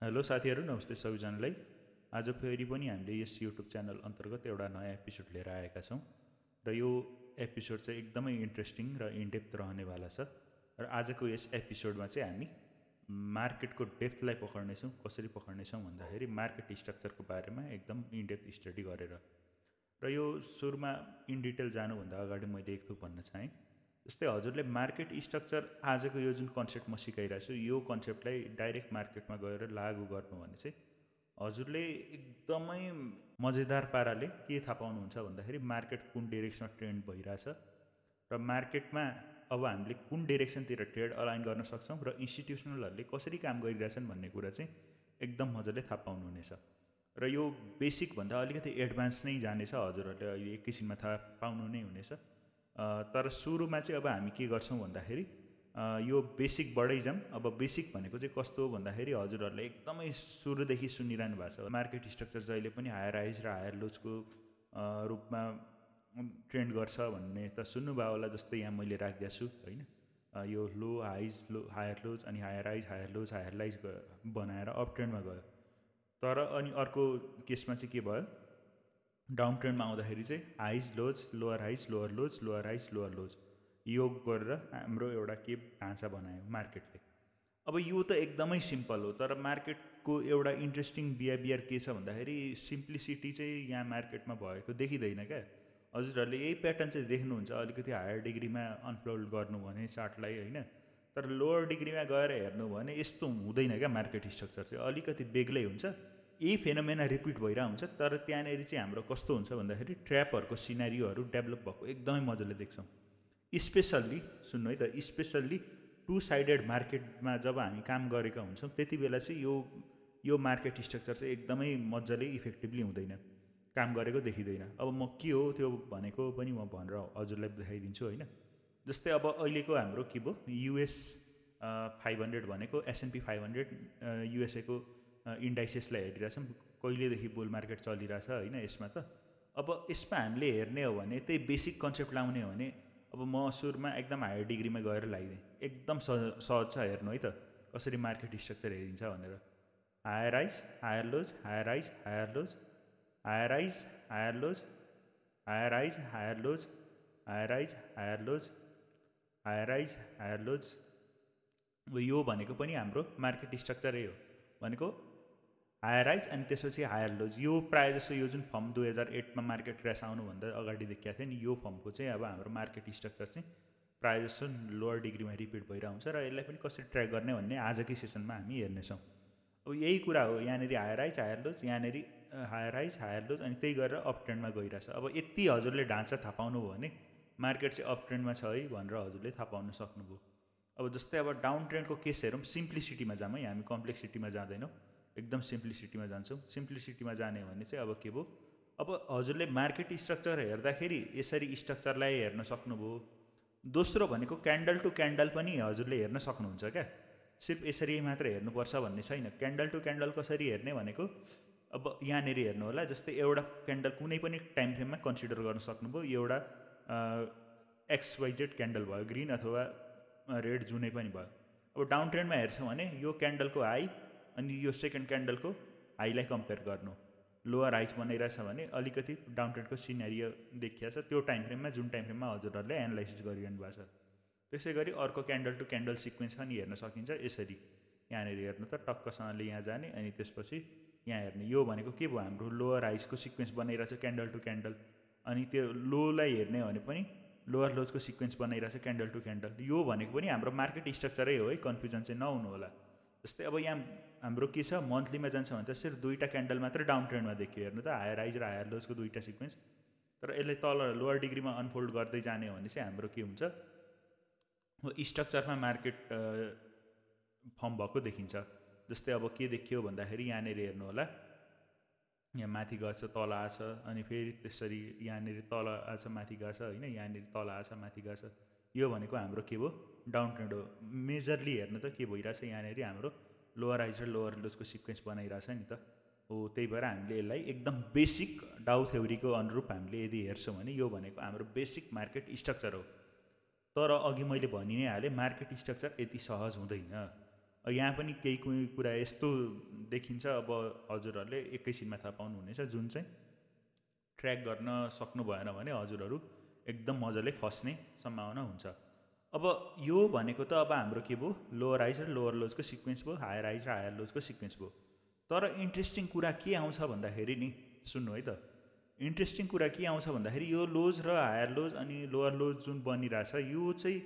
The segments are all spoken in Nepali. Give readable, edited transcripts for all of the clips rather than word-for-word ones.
हेलो साथीहरू, नमस्ते सबैजनालाई। आज फेरि पनि हामीले यस युट्युब च्यानल अन्तर्गत एउटा नयाँ एपिसोड लिएर आएका छौँ र यो एपिसोड चाहिँ एकदमै इन्ट्रेस्टिङ र इनडेप्थ रहनेवाला छ। र आजको यस एपिसोडमा चाहिँ हामी मार्केटको डेप्थलाई पक्र्नेछौँ। कसरी पक्र्नेछौँ भन्दाखेरि मार्केट स्ट्रक्चरको बारेमा एकदम इनडेप्थ स्टडी गरेर। र यो सुरुमा इन डिटेल जानुभन्दा अगाडि मैले एक थोक भन्न चाहेँ। जस्तै हजुरले मार्केट स्ट्रक्चर आजको यो जुन कन्सेप्ट म सिकाइरहेको छु, यो कन्सेप्टलाई डाइरेक्ट मार्केटमा गएर लागू गर्नु भने चाहिँ हजुरले एकदमै मजेदार पाराले के थाहा पाउनुहुन्छ भन्दाखेरि मार्केट कुन डिरेक्सनमा ट्रेन्ड भइरहेछ र मार्केटमा अब हामीले कुन डिरेक्सनतिर ट्रेड अलाइन गर्न सक्छौँ र इन्स्टिट्युसनलहरूले कसरी काम गरिरहेछन् भन्ने कुरा चाहिँ एकदम मजाले थाहा पाउनुहुनेछ। र यो बेसिकभन्दा अलिकति एडभान्स नै जानेछ, हजुरहरूले अहिले एकैछिनमा थाहा पाउनु नै हुनेछ। तर सुरुमा चाहिँ अब हामी के गर्छौँ भन्दाखेरि यो बेसिकबाटै जाऊँ। अब बेसिक भनेको चाहिँ कस्तो हो भन्दाखेरि हजुरहरूले एकदमै सुरुदेखि सुनिरहनु भएको छ, मार्केट स्ट्रक्चर जहिले पनि हायर हाइज र हायर लोजको रूपमा ट्रेन्ड गर्छ भन्ने त सुन्नुभयो होला। जस्तै यहाँ मैले राखिदिएको छु होइन, यो लो हाइज, लो हायर लोज, अनि higher highs, higher lows, higher highs बनाएर अप ट्रेन्डमा गयो। तर अनि अर्को केसमा चाहिँ के भयो, डाउन ट्रेन्डमा आउँदाखेरि चाहिँ highs lows, lower highs, lower lows, lower highs, lower lows यो गरेर हाम्रो एउटा के ढाँचा बनायो मार्केटले। अब यो त एकदमै सिम्पल हो, तर मार्केटको एउटा इन्ट्रेस्टिङ बिहेभियर के छ भन्दाखेरि सिम्प्लिसिटी चाहिँ यहाँ मार्केटमा भएको देखिँदैन क्या। हजुरहरूले यही प्याटर्न चाहिँ देख्नुहुन्छ अलिकति हायर डिग्रीमा अनफोल्ड गर्नु भने चार्टलाई होइन, तर लोअर डिग्रीमा गएर हेर्नु भने यस्तो हुँदैन क्या। मार्केट स्ट्रक्चर चाहिँ अलिकति बेग्लै हुन्छ, यही फेनोमेना रिपिट भइरहेको हुन्छ। तर त्यहाँनिर चाहिँ हाम्रो कस्तो हुन्छ भन्दाखेरि ट्र्यापहरूको सिनारियोहरू डेभलप भएको एकदमै मजाले देख्छौँ। स्पेसल्ली सुन्नु है त, स्पेसल्ली टु साइडेड मार्केटमा जब हामी काम गरेका हुन्छौँ त्यति बेला चाहिँ यो मार्केट स्ट्रक्चर चाहिँ एकदमै मजाले इफेक्टिभली हुँदैन, काम गरेको देखिँदैन। अब म के हो त्यो भनेको पनि म भनेर हजुरलाई देखाइदिन्छु होइन। जस्तै अब अहिलेको हाम्रो के भयो, युएस 500 भनेको एसएनपी 500 युएसएको इन्डाइसेसलाई हेरिरहेछौँ। कहिलेदेखि बुल मार्केट चलिरहेछ होइन यसमा त। अब यसमा हामीले हेर्ने हो भने त्यही बेसिक कन्सेप्ट लाउने हो भने अब म सुरुमा एकदम हायर डिग्रीमा गएर लगाइदिएँ। एकदम सहज छ हेर्नु है त कसरी मार्केट स्ट्रक्चर हेरिन्छ भनेर। Higher highs, higher lows, higher highs, higher lows, higher highs, higher lows, higher highs, higher lows, higher highs, higher lows, higher highs, higher lows. यो भनेको पनि हाम्रो मार्केट स्ट्रक्चरै हो भनेको हायर हाइज अनि त्यसपछि हायर लोज। यो प्रायः जस्तो यो जुन फर्म 2008मा मार्केट क्र्यास आउनुभन्दा अगाडि देखिएको थियो नि, यो फर्मको चाहिँ अब हाम्रो मार्केट स्ट्रक्चर चाहिँ प्रायः जस्तो लोअर डिग्रीमा रिपिट भइरहेको हुन्छ र यसलाई पनि कसरी ट्र्याक गर्ने भन्ने आजकै सेसनमा हामी हेर्नेछौँ। अब यही कुरा हो, यहाँनिर हायर हाइज, हायर लोज, यहाँनिर हायर हाइज, हायर लोज, अनि त्यही गरेर अप ट्रेन्डमा गइरहेछ। अब यति हजुरले ढाँचा थाहा पाउनुभयो भने मार्केट चाहिँ अप ट्रेन्डमा छ है भनेर हजुरले थाहा पाउन सक्नुभयो। अब जस्तै अब डाउन ट्रेन्डको केस हेरौँ, सिम्प्लिसिटीमा जाऊँ है, हामी कम्प्लेक्सिटीमा जाँदैनौँ, एकदम सिम्प्लिसिटीमा जान्छौँ। सिम्प्लिसिटीमा जाने हो भने चाहिँ अब के भयो, अब हजुरले मार्केट स्ट्रक्चर हेर्दाखेरि यसरी स्ट्रक्चरलाई हेर्न सक्नुभयो। दोस्रो भनेको क्यान्डल टु क्यान्डल पनि हजुरले हेर्न सक्नुहुन्छ क्या, सिर्फ यसरी मात्र हेर्नुपर्छ भन्ने छैन। क्यान्डल टु क्यान्डल कसरी हेर्ने भनेको अब यहाँनिर हेर्नु होला। जस्तै एउटा क्यान्डल कुनै पनि टाइम फ्रेममा कन्सिडर गर्न सक्नुभयो, एउटा XYZ क्यान्डल भयो, ग्रिन अथवा रेड जुनै पनि भयो। अब डाउन ट्रेन्डमा हेर्छौँ भने यो क्यान्डलको हाई अनि यो सेकेन्ड क्यान्डलको हाईलाई कम्पेयर गर्नु, लोअर हाइज बनाइरहेछ भने अलिकति डाउन ट्रेन्डको सिनेरियो देखिया छ त्यो टाइम फ्रेममा, जुन टाइम फ्रेममा हजुरहरूले एनालाइसिस गरिरहनु भएको छ। त्यसै गरी अर्को क्यान्डल टु क्यान्डल सिक्वेन्स पनि हेर्न सकिन्छ। यसरी यहाँनिर हेर्नु त टक्कसँगले यहाँ जाने अनि त्यसपछि यहाँ हेर्ने। यो भनेको के भयो, हाम्रो लोअर हाइजको सिक्वेन्स बनाइरहेछ क्यान्डल टु क्यान्डल, अनि त्यो लोलाई हेर्ने हो भने पनि लोअर लोजको सिक्वेन्स बनाइरहेछ क्यान्डल टु क्यान्डल। यो भनेको पनि हाम्रो मार्केट स्ट्रक्चरै हो है, कन्फ्युजन चाहिँ नहुनु होला। जस्तै अब यहाँ हाम्रो के छ, मन्थलीमा जान्छ भने त सिर्फ दुईवटा क्यान्डल मात्रै डाउन ट्रेन्डमा देखियो। हेर्नु त हायर हाइज र हायर लोजको दुईवटा सिक्वेन्स। तर यसले तल लोअर डिग्रीमा अनफोल्ड गर्दै जाने हो भने चाहिँ हाम्रो के हुन्छ, स्ट्रक्चरमा मार्केट फर्म भएको देखिन्छ। जस्तै अब के देखियो भन्दाखेरि यहाँनिर हेर्नु होला, यहाँ माथि गएछ तल आछ, अनि फेरि त्यसरी यहाँनिर तल आछ माथि गएछ होइन, यहाँनिर तल आछ माथि गएछ। यो भनेको हाम्रो के भयो, डाउन ट्रेन्ड हो। मेजरली हेर्नु त के भइरहेछ, यहाँनिर हाम्रो लोअर हाइज र लोअर लोजको सिक्वेन्स बनाइरहेछ नि त हो। त्यही भएर हामीले यसलाई एकदम बेसिक डाउ थ्योरीको अनुरूप हामीले यदि हेर्छौँ भने यो भनेको हाम्रो बेसिक मार्केट स्ट्रक्चर हो। तर अघि मैले भनि नै हालेँ, मार्केट स्ट्रक्चर यति सहज हुँदैन। यहाँ पनि केही कुरा यस्तो देखिन्छ। अब हजुरहरूले एकैछिनमा थाहा पाउनुहुनेछ। जुन चाहिँ ट्र्याक गर्न सक्नु भएन भने हजुरहरू एकदम मजाले फस्ने सम्भावना हुन्छ। अब यो भनेको त अब हाम्रो के भयो, लोअर हाइज र लोअर लोजको सिक्वेन्स भयो, हायर हाइज र हायर लोजको सिक्वेन्स भयो। तर इन्ट्रेस्टिङ कुरा के आउँछ भन्दाखेरि नि, सुन्नु है त, इन्ट्रेस्टिङ कुरा के आउँछ भन्दाखेरि यो लोज र हायर लोज अनि लोअर लोज जुन बनिरहेछ यो चाहिँ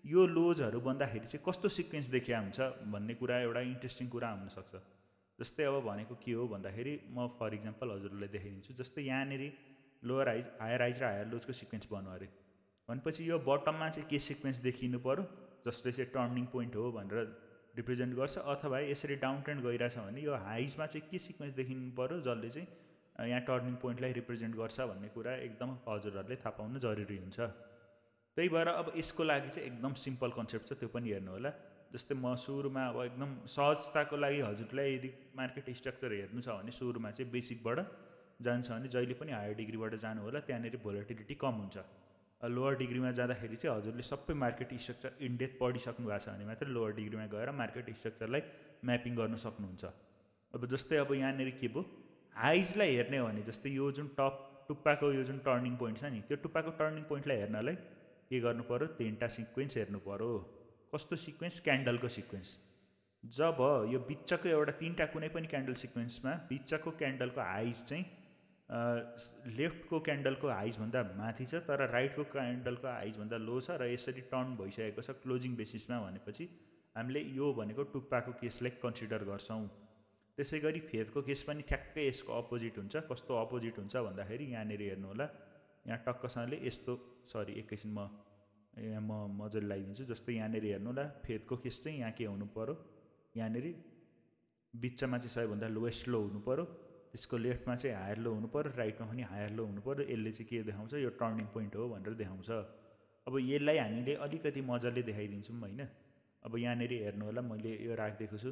यो लोजहरू बन्दाखेरि चाहिँ कस्तो सिक्वेन्स देखिया हुन्छ भन्ने कुरा एउटा इन्ट्रेस्टिङ कुरा हुनसक्छ। जस्तै अब भनेको के हो भन्दाखेरि म फर इक्जाम्पल हजुरहरूलाई देखाइदिन्छु। जस्तै यहाँनिर लोअर हाइज हायर हाइज र हायर लोजको सिक्वेन्स बन्यो अरे भनेपछि यो बटममा चाहिँ के सिक्वेन्स देखिनु पऱ्यो, जसले चाहिँ टर्निङ पोइन्ट हो भनेर रिप्रेजेन्ट गर्छ। अथवा यसरी डाउन ट्रेन्ड गइरहेछ भने यो हाइजमा चाहिँ के सिक्वेन्स देखिनु पऱ्यो जसले चाहिँ यहाँ टर्निङ पोइन्टलाई रिप्रेजेन्ट गर्छ भन्ने कुरा एकदम हजुरहरूले थाहा पाउनु जरुरी हुन्छ। त्यही भएर अब यसको लागि चाहिँ एकदम सिम्पल कन्सेप्ट छ, त्यो पनि हेर्नु होला। जस्तै म सुरुमा अब एकदम सहजताको लागि हजुरलाई यदि मार्केट स्ट्रक्चर हेर्नु छ भने सुरुमा चाहिँ बेसिकबाट जान्छ भने जहिले पनि हायर डिग्रीबाट जानु होला, त्यहाँनिर भोलेटिलिटी कम हुन्छ। लोअर डिग्रीमा जाँदाखेरि चाहिँ हजुरले सबै मार्केट स्ट्रक्चर इनडेप्थ पढिसक्नु भएको छ भने मात्रै लोअर डिग्रीमा गएर मार्केट स्ट्रक्चरलाई म्यापिङ गर्न सक्नुहुन्छ। अब जस्तै अब यहाँनिर के भयो, हाइजलाई हेर्ने हो भने जस्तै यो जुन टप टुप्पाको यो जुन टर्निङ पोइन्ट छ नि, त्यो टुप्पाको टर्निङ पोइन्टलाई हेर्नलाई के गर्नु पऱ्यो, 3टा सिक्वेन्स हेर्नु पऱ्यो। कस्तो सिक्वेन्स, क्यान्डलको सिक्वेन्स। जब यो बिचको एउटा 3टा कुनै पनि क्यान्डल सिक्वेन्समा बिचको क्यान्डलको हाइज चाहिँ लेफ्टको क्यान्डलको हाइजभन्दा माथि छ तर राइटको क्यान्डलको हाइजभन्दा लो छ र यसरी टर्न भइसकेको छ क्लोजिङ बेसिसमा भनेपछि हामीले यो भनेको टुप्पाको केसलाई कन्सिडर गर्छौँ। त्यसै गरी फेदको केस पनि ठ्याक्कै यसको अपोजिट हुन्छ। कस्तो अपोजिट हुन्छ भन्दाखेरि यहाँनिर हेर्नु होला, यहाँ टक्कसँगले यस्तो, सरी एकैछिन यहाँ म मजाले लगाइदिन्छु। जस्तै यहाँनिर हेर्नु होला, फेदको केस चाहिँ यहाँ के हुनु पऱ्यो, यहाँनिर बिचमा चाहिँ सबैभन्दा लोएस्ट लो हुनु पऱ्यो, त्यसको लेफ्टमा चाहिँ हायर लो हुनु पऱ्यो, राइटमा पनि हायर लो हुनु पऱ्यो। यसले चाहिँ के देखाउँछ, यो टर्निङ पोइन्ट हो भनेर देखाउँछ। अब यसलाई हामीले अलिकति मजाले देखाइदिन्छौँ होइन। अब यहाँनिर हेर्नु होला, मैले यो राखिदिएको छु।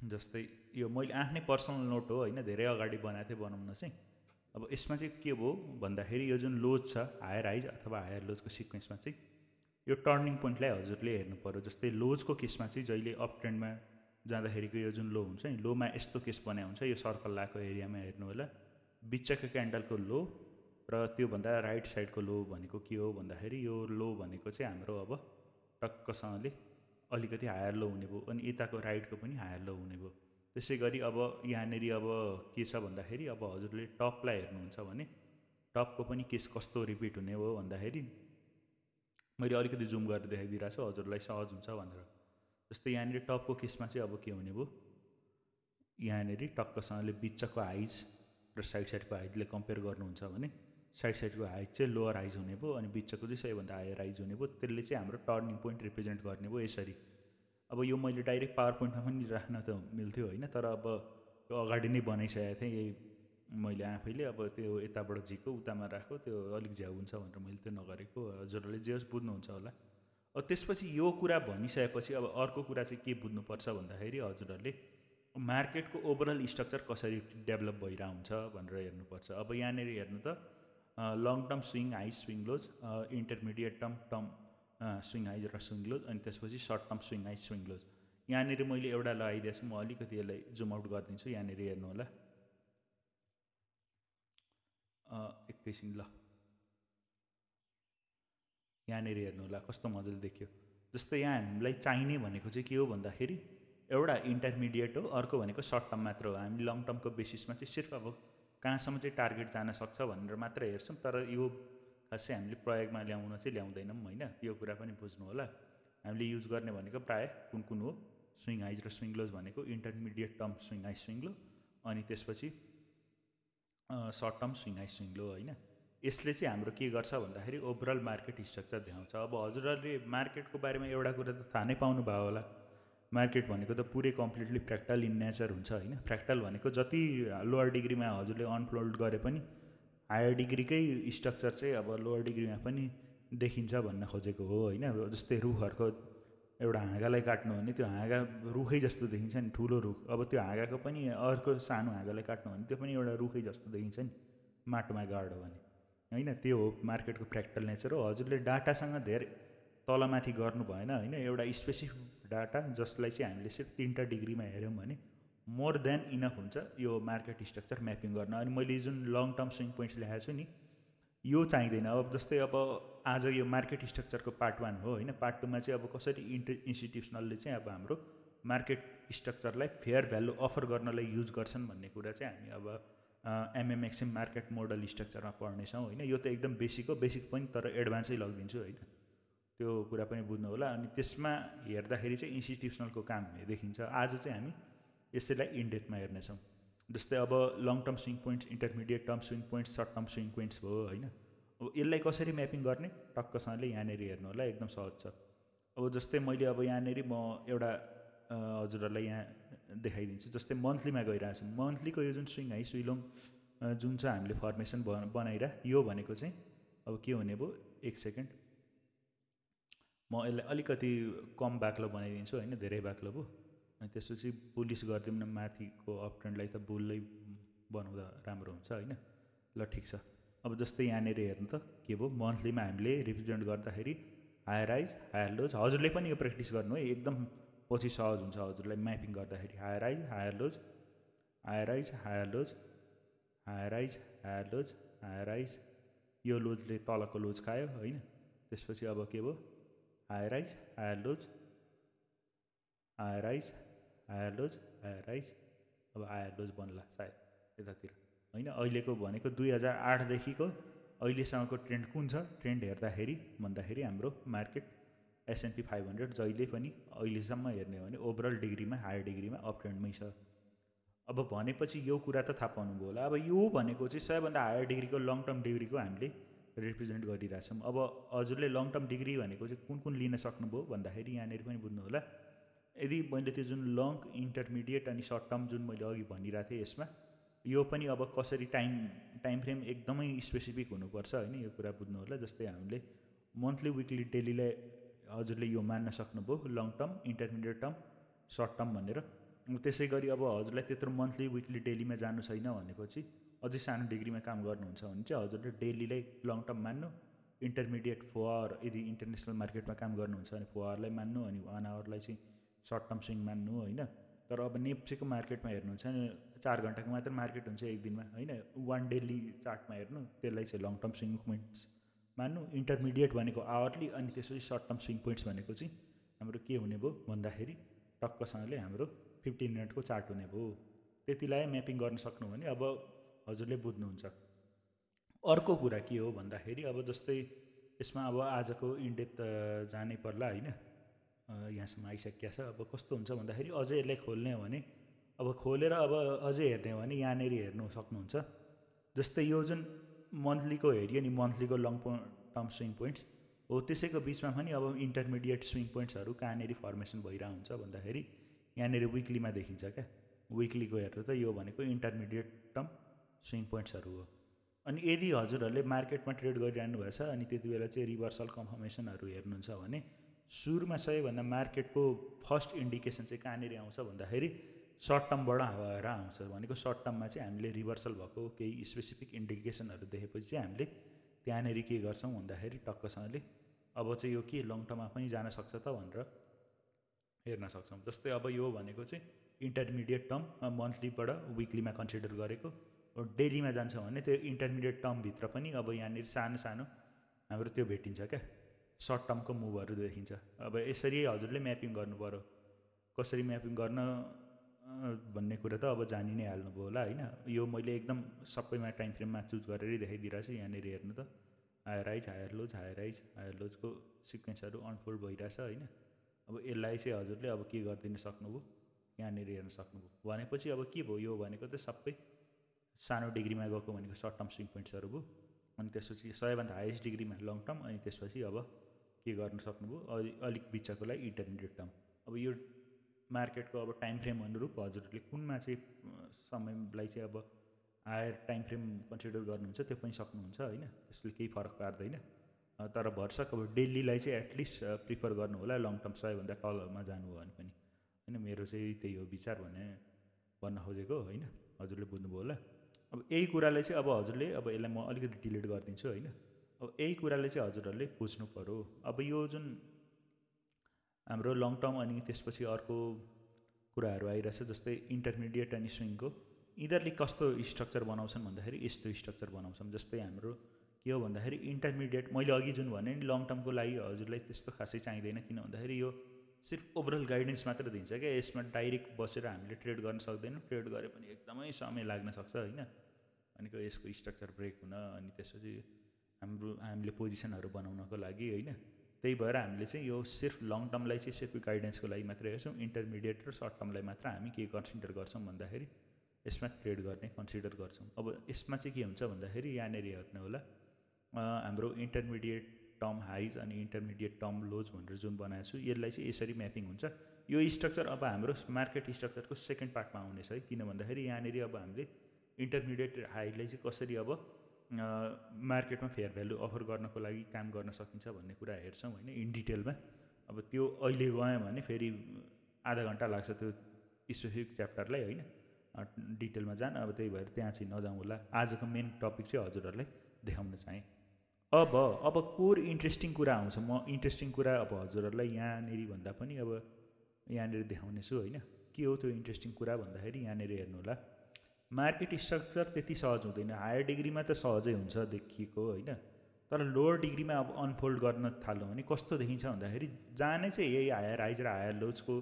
जस्तै यो मैले आफ्नै पर्सनल नोट हो होइन, धेरै अगाडि बनाएको थिएँ बनाउन चाहिँ। अब यसमा चाहिँ के भयो भन्दाखेरि यो जुन लोज छ हायर हाइज अथवा हायर लोजको सिक्वेन्समा चाहिँ यो टर्निङ पोइन्टलाई हजुरले हेर्नु पऱ्यो। जस्तै लोजको केसमा चाहिँ जहिले अप ट्रेन्डमा जाँदाखेरिको यो जुन लो हुन्छ नि, लोमा यस्तो केस बनाएको हुन्छ, यो सर्कल लगाएको एरियामा हेर्नु होला, बिचको क्यान्डलको लो र त्योभन्दा राइट साइडको लो भनेको के हो भन्दाखेरि यो लो भनेको चाहिँ हाम्रो अब टक्कसँगले अलिकति हायर लो हुने भयो अनि यताको राइटको पनि हायर लो हुने भयो। त्यसै गरी अब यहाँनिर अब के छ भन्दाखेरि अब हजुरले टपलाई हेर्नुहुन्छ भने टपको पनि केस कस्तो रिपिट हुने हो भन्दाखेरि मैले अलिकति जुम गरेर देखाइदिइरहेको छु हजुरलाई सहज हुन्छ भनेर। जस्तै यहाँनिर टपको केसमा चाहिँ अब के हुने भयो, यहाँनिर टक्कसँगले बिचको हाइज र साइड साइडको हाइजले कम्पेयर गर्नुहुन्छ भने साइड साइडको हाइज चाहिँ लोअर हाइज हुने भयो अनि बिचको चाहिँ सबैभन्दा हायर हाइज हुने भयो। त्यसले चाहिँ हाम्रो टर्निङ पोइन्ट रिप्रेजेन्ट गर्ने भयो यसरी। अब यो मैले डाइरेक्ट पावर पोइन्टमा पनि राख्न त मिल्थ्यो होइन, तर अब यो अगाडि नै बनाइसकेको थिएँ यही मैले आफैले। अब त्यो यताबाट झिको उतामा राख्यो, त्यो अलिक झ्याउ हुन्छ भनेर मैले त्यो नगरेको। हजुरहरूले जे होस् बुझ्नुहुन्छ होला। अब त्यसपछि यो कुरा भनिसकेपछि अब अर्को कुरा चाहिँ के बुझ्नुपर्छ भन्दाखेरि हजुरहरूले मार्केटको ओभरअल स्ट्रक्चर कसरी डेभलप भइरहेको हुन्छ भनेर हेर्नुपर्छ। अब यहाँनिर हेर्नु त long term swing highs swing lows, intermediate term swing highs र स्विङ लोज, अनि त्यसपछि short term swing highs swing lows. यहाँनिर मैले एउटा लगाइदिएको छु, म अलिकति यसलाई जुम आउट गरिदिन्छु। यहाँनिर हेर्नु होला, एकैछिन ल, यहाँनिर हेर्नु होला कस्तो मजाले देखियो। जस्तै यहाँ हामीलाई चाहिने भनेको चाहिँ के हो भन्दाखेरि एउटा इन्टरमिडिएट हो, अर्को भनेको सर्ट टर्म मात्र हो। हामी लङ टर्मको बेसिसमा चाहिँ सिर्फ अब कहाँसम्म चाहिँ टार्गेट जान सक्छ भनेर मात्र हेर्छौँ, तर यो खासै हामीले प्रयोगमा ल्याउन चाहिँ ल्याउँदैनौँ होइन। यो कुरा पनि बुझ्नु होला। हामीले युज गर्ने भनेको प्रायः कुन कुन हो, स्विङ हाइज र स्विङ लोज भनेको intermediate term swing highs swing low, अनि त्यसपछि short term swing highs swing low होइन। यसले चाहिँ हाम्रो के गर्छ भन्दाखेरि ओभरअल मार्केट स्ट्रक्चर देखाउँछ। अब हजुरहरूले मार्केटको बारेमा एउटा कुरा त थाहा नै पाउनु भयो होला, मार्केट भनेको त पुरै कम्प्लिटली फ्र्याक्टल इन नेचर हुन्छ होइन। फ्र्याक्टल भनेको जति लोअर डिग्रीमा हजुरले अनफोल्ड गरे पनि हायर डिग्रीकै स्ट्रक्चर चाहिँ अब लोअर डिग्रीमा पनि देखिन्छ भन्न खोजेको हो होइन। जस्तै रुखहरूको एउटा हाँगालाई काट्नु भने त्यो हाँगा रुखै जस्तो देखिन्छ नि, ठुलो रुख। अब त्यो हाँगाको पनि अर्को सानो हाँगालाई काट्नु भने त्यो पनि एउटा रुखै जस्तो देखिन्छ नि, माटोमा गाड्यो भने होइन। त्यो हो मार्केटको फ्र्याक्टल नेचर हो। हजुरले डाटासँग धेरै तलमाथि गर्नु भएन होइन। एउटा स्पेसिफिक डाटा जसलाई चाहिँ हामीले सिर्फ 3टा डिग्रीमा हेऱ्यौँ भने मोर देन इनफ हुन्छ यो मार्केट स्ट्रक्चर म्यापिङ गर्न। अनि मैले जुन लङ टर्म स्विङ पोइन्ट्स लेखाएको छु नि यो चाहिँदैन। अब जस्तै अब आज यो मार्केट स्ट्रक्चरको पार्ट 1 हो होइन, पार्ट 2 मा चाहिँ अब कसरी इन्स्टिट्युसनलले चाहिँ अब हाम्रो मार्केट स्ट्रक्चरलाई फेयर भ्यालु अफर गर्नलाई युज गर्छन् भन्ने कुरा चाहिँ हामी अब एमएमएक्सएम मार्केट मोडल स्ट्रक्चरमा पढ्नेछौँ होइन। यो त एकदम बेसिक हो, बेसिक पनि तर एडभान्सै लगिदिन्छु होइन, त्यो कुरा पनि बुझ्नु होला। अनि त्यसमा हेर्दाखेरि चाहिँ इन्स्टिट्युसनलको काम देखिन्छ। आज चाहिँ हामी यसैलाई इनडेप्थमा हेर्नेछौँ। जस्तै अब long term swing points, intermediate term swing points, short term swing points भयो होइन। अब यसलाई कसरी म्यापिङ गर्ने टक्कसँगले यहाँनिर हेर्नु होला, एकदम सहज छ। अब जस्तै मैले अब यहाँनिर म एउटा हजुरहरूलाई यहाँ देखाइदिन्छु। जस्तै मन्थलीमा गइरहेको छु, मन्थलीको यो जुन स्विङ हाई स्विलोङ जुन चाहिँ हामीले फर्मेसन बनाइरह यो भनेको चाहिँ अब के हुने भयो, एक सेकेन्ड म यसलाई अलिकति कम बाक्लो बनाइदिन्छु होइन, धेरै बाक्लो भयो। अनि त्यसपछि बुलिस गरिदिउँ न, माथिको अप ट्रेन्डलाई त बुललै बनाउँदा राम्रो हुन्छ होइन। ल ठिक छ। अब जस्तै यहाँनिर हेर्नु त के भयो, मन्थलीमा हामीले रिप्रेजेन्ट गर्दाखेरि हायर हाइज हायर लोज, हजुरले पनि यो प्र्याक्टिस गर्नु है, एकदम पछि सहज हुन्छ हजुरलाई म्यापिङ गर्दाखेरि। Higher highs higher lows, higher highs higher lows, higher highs higher lows, higher highs, यो लोजले तलको लोज खायो होइन। त्यसपछि अब के भयो, higher highs higher lows, higher highs higher lows, higher highs, अब हायर लोज बन्ला सायद यतातिर होइन। अहिलेको भनेको 2008 देखिको अहिलेसम्मको ट्रेन्ड कुन छ, ट्रेन्ड हेर्दाखेरि भन्दाखेरि हाम्रो मार्केट S&P 500 जहिले पनि अहिलेसम्म हेर्ने हो भने ओभरअल डिग्रीमा हायर डिग्रीमा अप ट्रेन्डमै छ। अब भनेपछि यो कुरा त थाहा पाउनुभयो होला। अब यो भनेको चाहिँ सबैभन्दा हायर डिग्रीको लङ टर्म डिग्रीको हामीले रिप्रेजेन्ट गरिरहेछौँ। अब हजुरले लङ टर्म डिग्री भनेको चाहिँ कुन कुन लिन सक्नुभयो भन्दाखेरि यहाँनिर पनि बुझ्नु होला। यदि मैले त्यो जुन लङ, इन्टरमिडिएट अनि सर्ट टर्म जुन मैले अघि भनिरहेको थिएँ यसमा यो पनि अब कसरी टाइम फ्रेम एकदमै स्पेसिफिक हुनुपर्छ होइन, यो कुरा बुझ्नु होला। जस्तै हामीले मन्थली, विकली, डेलीलाई हजुरले यो मान्न सक्नुभयो long term, intermediate term, short term भनेर। त्यसै गरी अब हजुरलाई त्यत्रो मन्थली, विकली, डेलीमा जानु छैन भनेपछि अझै सानो डिग्रीमा काम गर्नुहुन्छ भने चाहिँ हजुरले डेलीलाई लङ टर्म मान्नु, इन्टरमिडिएट 4 आवर यदि इन्टरनेसनल मार्केटमा काम गर्नुहुन्छ भने 4 आवरलाई मान्नु, अनि 1 आवरलाई चाहिँ सर्ट टर्म स्विङ मान्नु होइन। तर अब नेप्सेको मार्केटमा हेर्नुहुन्छ भने 4 घन्टाको मात्र मार्केट हुन्छ एक दिनमा होइन, 1 डेली चार्टमा हेर्नु, त्यसलाई चाहिँ लङ टर्म स्विङ पोइन्ट्स मान्नु। इन्टरमिडिएट भनेको आवरली, अनि त्यसपछि सर्ट टर्म स्विङ पोइन्ट्स भनेको चाहिँ हाम्रो के हुने भयो भन्दाखेरि टक्कसँगले हाम्रो 15 मिनटको चार्ट हुने भयो। त्यतिलाई म्यापिङ गर्न सक्नु भने अब हजुरले बुझ्नुहुन्छ। अर्को कुरा के हो भन्दाखेरि अब जस्तै यसमा अब आजको इनडेप्थ जानै पर्ला होइन, यहाँसम्म आइसकेको छ। अब कस्तो हुन्छ भन्दाखेरि अझै यसलाई खोल्ने हो भने अब खोलेर अब अझै हेर्ने हो भने यहाँनिर हेर्नु सक्नुहुन्छ। जस्तै यो जुन मन्थलीको हेरियो नि, मन्थलीको लङ टर्म स्विङ पोइन्ट्स हो, त्यसैको बिचमा पनि अब इन्टरमिडिएट स्विङ पोइन्ट्सहरू कहाँनिर फर्मेसन भइरहेको हुन्छ भन्दाखेरि यहाँनिर विकलीमा देखिन्छ क्या। विकलीको हेर्नु त यो भनेको इन्टरमिडिएट टर्म स्विङ पोइन्ट्सहरू हो। अनि यदि हजुरहरूले मार्केटमा ट्रेड गरिरहनु भएको छ अनि त्यति बेला चाहिँ रिभर्सल कन्फर्मेसनहरू हेर्नुहुन्छ भने सुरुमा सबैभन्दा मार्केटको फर्स्ट इन्डिकेसन चाहिँ कहाँनिर आउँछ भन्दाखेरि सर्ट टर्मबाट भएर आउँछ। भनेको सर्ट टर्ममा चाहिँ हामीले रिभर्सल भएको केही स्पेसिफिक इन्डिकेसनहरू देखेपछि चाहिँ हामीले त्यहाँनिर के गर्छौँ भन्दाखेरि टक्कसँगले अब चाहिँ यो के लङ टर्ममा पनि जान सक्छ त भनेर हेर्न सक्छौँ। जस्तै अब यो भनेको चाहिँ इन्टरमिडिएट टर्म मन्थलीबाट विकलीमा कन्सिडर गरेको, डेलीमा जान्छ भने त्यो इन्टरमिडिएट टर्मभित्र पनि अब यहाँनिर सानो सानो हाम्रो त्यो भेटिन्छ क्या, सर्ट टर्मको मुभहरू देखिन्छ। अब यसरी हजुरले म्यापिङ गर्नु पऱ्यो। कसरी म्यापिङ गर्न भन्ने कुरा त अब जानि नै हाल्नुभयो होला होइन। यो मैले एकदम सबैमा टाइम फ्रेममा चुज गरेरै देखाइदिइरहेको छु। यहाँनिर हेर्नु त higher highs higher lows, higher highs higher लोजको सिक्वेन्सहरू अनफोल्ड भइरहेछ होइन। अब यसलाई चाहिँ हजुरले अब के गरिदिन सक्नुभयो, यहाँनिर हेर्न सक्नुभयो। भनेपछि अब के भयो, यो भनेको त सबै सानो डिग्रीमा गएको भनेको सर्ट टर्म स्विङ पोइन्ट्सहरू भयो। अनि त्यसपछि सबैभन्दा हाइएस्ट डिग्रीमा लङ टर्म, अनि त्यसपछि अब के गर्न सक्नुभयो, अलिक बिचकोलाई इन्टरमिडिएट टर्म। अब यो मार्केटको अब टाइम फ्रेम अनुरूप हजुरहरूले कुनमा चाहिँ समयलाई चाहिँ अब हायर टाइम फ्रेम कन्सिडर गर्नुहुन्छ त्यो पनि सक्नुहुन्छ होइन, त्यसले केही फरक पार्दैन। तर भरसक अब डेलीलाई चाहिँ एटलिस्ट प्रिफर गर्नु होला लङ टर्म सबैभन्दा तलमा जानु हो भने पनि होइन। मेरो चाहिँ त्यही हो विचार भन्न खोजेको होइन, हजुरले बुझ्नुभयो होला। अब यही कुरालाई चाहिँ अब हजुरले अब यसलाई म अलिकति डिलिट गरिदिन्छु होइन। अब यही कुराले चाहिँ हजुरहरूले बुझ्नु पऱ्यो। अब यो जुन हाम्रो लङ टर्म अनि त्यसपछि अर्को कुराहरू आइरहेछ, जस्तै इन्टरमिडिएट अनि स्विङको। यिनीहरूले कस्तो स्ट्रक्चर बनाउँछन् भन्दाखेरि यस्तो स्ट्रक्चर बनाउँछन्। जस्तै हाम्रो के हो भन्दाखेरि इन्टरमिडिएट, मैले अघि जुन भने नि लङ टर्मको लागि हजुरलाई त्यस्तो खासै चाहिँदैन, किन भन्दाखेरि यो सिर्फ ओभरअल गाइडेन्स मात्र दिन्छ क्या। यसमा डाइरेक्ट बसेर हामीले ट्रेड गर्न सक्दैनौँ, ट्रेड गरे पनि एकदमै समय लाग्न सक्छ होइन। भनेको यसको स्ट्रक्चर ब्रेक हुन, अनि त्यसपछि हामीले पोजिसनहरू बनाउनको लागि होइन। त्यही भएर हामीले चाहिँ यो सिर्फ लङ टर्मलाई चाहिँ सिर्फ गाइडेन्सको लागि मात्रै हेर्छौँ, इन्टरमिडिएट र सर्ट टर्मलाई मात्र हामी के कन्सिडर गर्छौँ भन्दाखेरि यसमा ट्रेड गर्ने कन्सिडर गर्छौँ। अब यसमा चाहिँ के हुन्छ भन्दाखेरि यहाँनिर हेर्नु होला, हाम्रो इन्टरमिडिएट टर्म हाइज अनि इन्टरमिडिएट टर्म लोज भनेर जुन बनाएको छु, यसलाई चाहिँ यसरी म्यापिङ हुन्छ। यो स्ट्रक्चर अब हाम्रो मार्केट स्ट्रक्चरको सेकेन्ड पार्टमा आउनेछ है, किन भन्दाखेरि यहाँनिर अब हामीले इन्टरमिडिएट हाइलाई चाहिँ कसरी अब मार्केटमा फेयर भ्यालु अफर गर्नको लागि काम गर्न सकिन्छ भन्ने कुरा हेर्छौँ होइन, इन डिटेलमा। अब त्यो अहिले गयौँ भने फेरि आधा घन्टा लाग्छ त्यो स्पेसिफिक च्याप्टरलाई होइन, डिटेलमा जान। अब त्यही भएर त्यहाँ चाहिँ नजाउँ होला। आजको मेन टपिक चाहिँ हजुरहरूलाई देखाउन चाहेँ। अब कोर इन्ट्रेस्टिङ कुरा आउँछ। म इन्ट्रेस्टिङ कुरा अब हजुरहरूलाई यहाँनिर भन्दा पनि अब यहाँनिर देखाउने छु होइन। के हो त्यो इन्ट्रेस्टिङ कुरा भन्दाखेरि यहाँनिर हेर्नु होला, मार्केट स्ट्रक्चर त्यति सहज हुँदैन। हायर डिग्रीमा त सहजै हुन्छ देखिएको होइन, तर लोवर डिग्रीमा अब अनफोल्ड गर्न थाल्यो भने कस्तो देखिन्छ भन्दाखेरि जाने चाहिँ यही हायर हाइज र हायर लोजको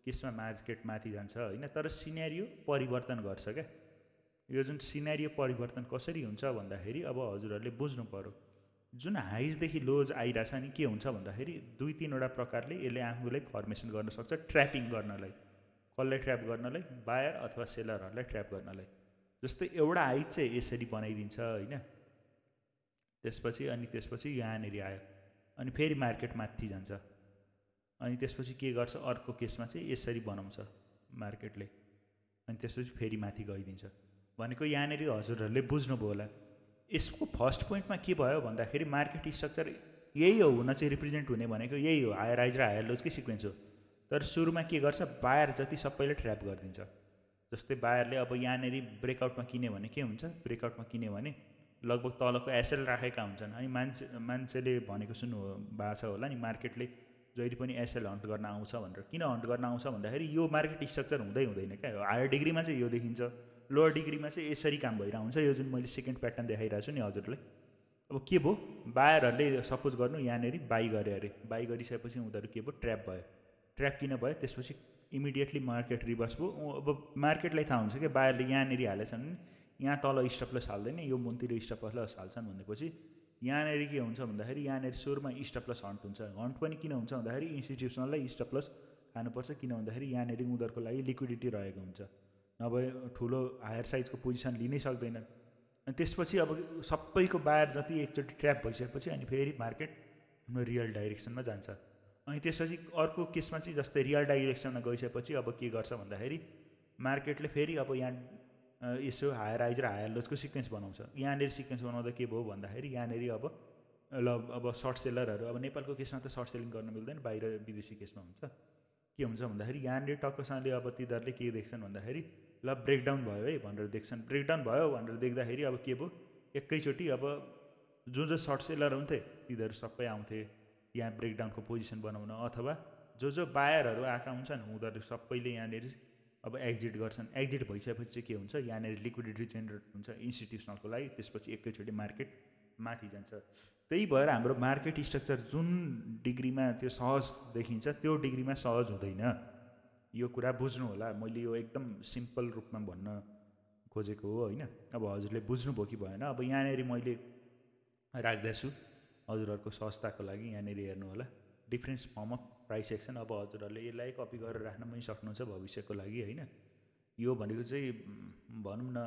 केसमा मार्केट माथि जान्छ होइन, तर सिनेरियो परिवर्तन गर्छ क्या। यो जुन सिनेरियो परिवर्तन कसरी हुन्छ भन्दाखेरि अब हजुरहरूले बुझ्नु पर्यो। जुन हाइजदेखि लोज आइरहेछ नि के हुन्छ भन्दाखेरि 2-3वटा प्रकारले यसले आफूलाई फर्मेसन गर्न सक्छ, ट्र्यापिङ गर्नलाई। कसलाई ट्र्याप गर्नलाई? बायर अथवा सेलरहरूलाई ट्र्याप गर्नलाई। जस्तै एउटा हाइज चाहिँ यसरी बनाइदिन्छ होइन, त्यसपछि यहाँनिर आयो अनि फेरि मार्केट माथि जान्छ, अनि त्यसपछि के गर्छ अर्को केसमा चाहिँ यसरी बनाउँछ मार्केटले, अनि त्यसपछि फेरि माथि गइदिन्छ। भनेको यहाँनिर हजुरहरूले बुझ्नुभयो होला। यसको फर्स्ट पोइन्टमा के भयो भन्दाखेरि मार्केट स्ट्रक्चर यही हो, हुन चाहिँ रिप्रेजेन्ट हुने भनेको यही हो, हायर हाइज र हायर लोजकै सिक्वेन्स हो। तर सुरुमा के गर्छ, बायर जति सबैले ट्र्याप गरिदिन्छ। जस्तै बायरले अब यहाँनिर ब्रेकआउटमा किन्यो भने के हुन्छ, ब्रेकआउटमा किन्यो भने लगभग तलको एसएल राखेका हुन्छन्। अनि मान्छेले भनेको सुन्नु भएको छ होला नि, मार्केटले जहिले पनि एसएल हन्ट गर्न आउँछ भनेर। किन हन्ट गर्न आउँछ भन्दाखेरि यो मार्केट स्ट्रक्चर हुँदैन क्या। हायर डिग्रीमा चाहिँ यो देखिन्छ, लोवर डिग्रीमा चाहिँ यसरी काम भइरहेको हुन्छ। यो जुन मैले सेकेन्ड प्याटर्न देखाइरहेको छु नि हजुरलाई, अब के भयो, बायरहरूले सपोज गर्नु यहाँनिर बाई गरे अरे, बाई गरिसकेपछि उनीहरू के भयो, ट्र्याप भयो। ट्र्याप किन भयो, त्यसपछि इमिडिएटली मार्केट रिभर्स भयो। अब मार्केटलाई थाहा हुन्छ कि बायरले यहाँनिर हालेछन्, यहाँ तल स्टप लस हाल्दैन, यो मुनतिर स्टप लस हाल्छन् भनेपछि यहाँनिर के हुन्छ भन्दाखेरि यहाँनिर सुरुमा स्टप लस हन्ट हुन्छ। हन्ट पनि किन हुन्छ भन्दाखेरि इन्स्टिट्युसनललाई स्टप लस खानुपर्छ, किन भन्दाखेरि यहाँनिर उनीहरूको लागि लिक्विडिटी रहेको हुन्छ, नभए ठुलो हायर साइजको पोजिसन लिनै सक्दैनन्। अनि त्यसपछि अब सबैको बायर जति एकचोटि ट्र्याप भइसकेपछि अनि फेरि मार्केट हाम्रो रियल डाइरेक्सनमा जान्छ। अनि त्यसपछि अर्को केसमा चाहिँ जस्तै रियल डाइरेक्सनमा गइसकेपछि अब के गर्छ भन्दाखेरि मार्केटले फेरि अब यहाँ यसो हायर हाइज र हायर लोजको सिक्वेन्स बनाउँछ। यहाँनिर सिक्वेन्स बनाउँदा के भयो भन्दाखेरि यहाँनिर अब सर्ट सेलरहरू, अब नेपालको केसमा त सर्ट सेलिङ गर्न मिल्दैन, बाहिर विदेशी केसमा हुन्छ। के हुन्छ भन्दाखेरि यहाँनिर टक्कसँगले अब तिनीहरूले के देख्छन् भन्दाखेरि ल ब्रेकडाउन भयो है भनेर देख्छन्। ब्रेकडाउन भयो भनेर देख्दाखेरि अब के भयो, एकैचोटि अब जो सर्ट सेलर हुन्थे तिनीहरू सबै आउँथे यहाँ ब्रेकडाउनको पोजिसन बनाउन, अथवा जो बायरहरू आएका हुन्छन् उनीहरू सबैले यहाँनिर अब एक्जिट गर्छन्। एक्जिट भइसकेपछि चाहिँ के हुन्छ, यहाँनिर लिक्विडिटी जेनेरेट हुन्छ इन्स्टिट्युसनलको लागि, त्यसपछि एकैचोटि मार्केट माथि जान्छ। त्यही भएर हाम्रो मार्केट स्ट्रक्चर जुन डिग्रीमा त्यो सहज देखिन्छ त्यो डिग्रीमा सहज हुँदैन। यो कुरा बुझ्नु होला, मैले यो एकदम सिम्पल रूपमा भन्न खोजेको हो होइन। अब हजुरले बुझ्नुभयो कि भएन, अब यहाँनिर मैले राख्दैछु हजुरहरूको सहजताको लागि। यहाँनिर हेर्नु होला, difference form of price action. अब हजुरहरूले यसलाई कपी गरेर राख्न पनि सक्नुहुन्छ भविष्यको लागि होइन। यो भनेको चाहिँ भनौँ न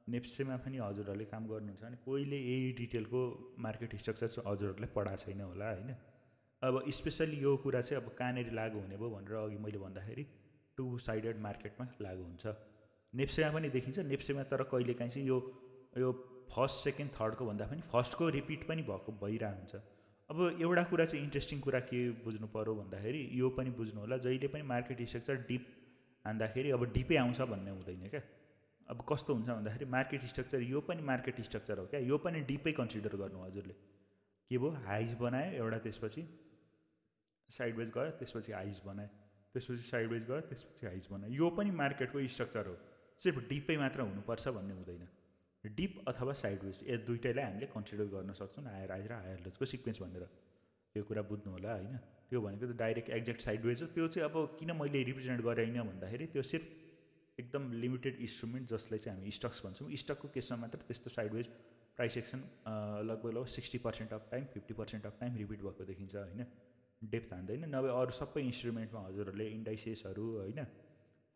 नेप्सेमा पनि हजुरहरूले काम गर्नुहुन्छ भने कोहीले यही डिटेलको मार्केट स्ट्रक्चर हजुरहरूले पढाएको छैन होला होइन। अब स्पेसली यो कुरा चाहिँ अब कहाँनिर लागु हुने भयो भनेर अघि मैले भन्दाखेरि टु साइडेड मार्केटमा लागु हुन्छ। नेप्सेमा पनि देखिन्छ, नेप्सेमा तर कहिलेकाहीँ चाहिँ यो फर्स्ट सेकेन्ड थर्डको भन्दा पनि फर्स्टको रिपिट पनि भइरहेको हुन्छ। अब एउटा कुरा चाहिँ इन्ट्रेस्टिङ कुरा के बुझ्नु पऱ्यो भन्दाखेरि यो पनि बुझ्नु होला, जहिले पनि मार्केट स्ट्रक्चर डिप हान्दाखेरि अब डिपै आउँछ भन्ने हुँदैन क्या। अब कस्तो हुन्छ भन्दाखेरि मार्केट स्ट्रक्चर यो पनि मार्केट स्ट्रक्चर हो क्या, यो पनि डिपै कन्सिडर गर्नु हजुरले। के भयो, हाइज बनायो एउटा, त्यसपछि साइडवेज गयो, त्यसपछि हाइज बनायो, त्यसपछि साइडवेज गयो, त्यसपछि हाइज बनायो। यो पनि मार्केटको स्ट्रक्चर हो, सिर्फ डिपै मात्र हुनुपर्छ भन्ने हुँदैन। डिप अथवा साइडवेज यो दुइटैलाई हामीले कन्सिडर गर्न सक्छौँ, हायर हाइज र हायर लोजको सिक्वेन्स भनेर। यो कुरा बुझ्नु होला होइन। त्यो भनेको त डाइरेक्ट एक्ज्याक्ट साइडवेज हो। त्यो चाहिँ अब किन मैले रिप्रेजेन्ट गरेन भन्दाखेरि त्यो सिर्फ एकदम लिमिटेड इन्स्ट्रुमेन्ट जसलाई चाहिँ हामी स्टक्स भन्छौँ, स्टकको केसमा मात्र त्यस्तो साइडवेज प्राइस एक्सन लगभग 60% of time 50% of time repeat भएको देखिन्छ होइन। डेप्थ हान्दैन, नभए अरू सबै इन्स्ट्रुमेन्टमा हजुरहरूले इन्डाइसेसहरू होइन,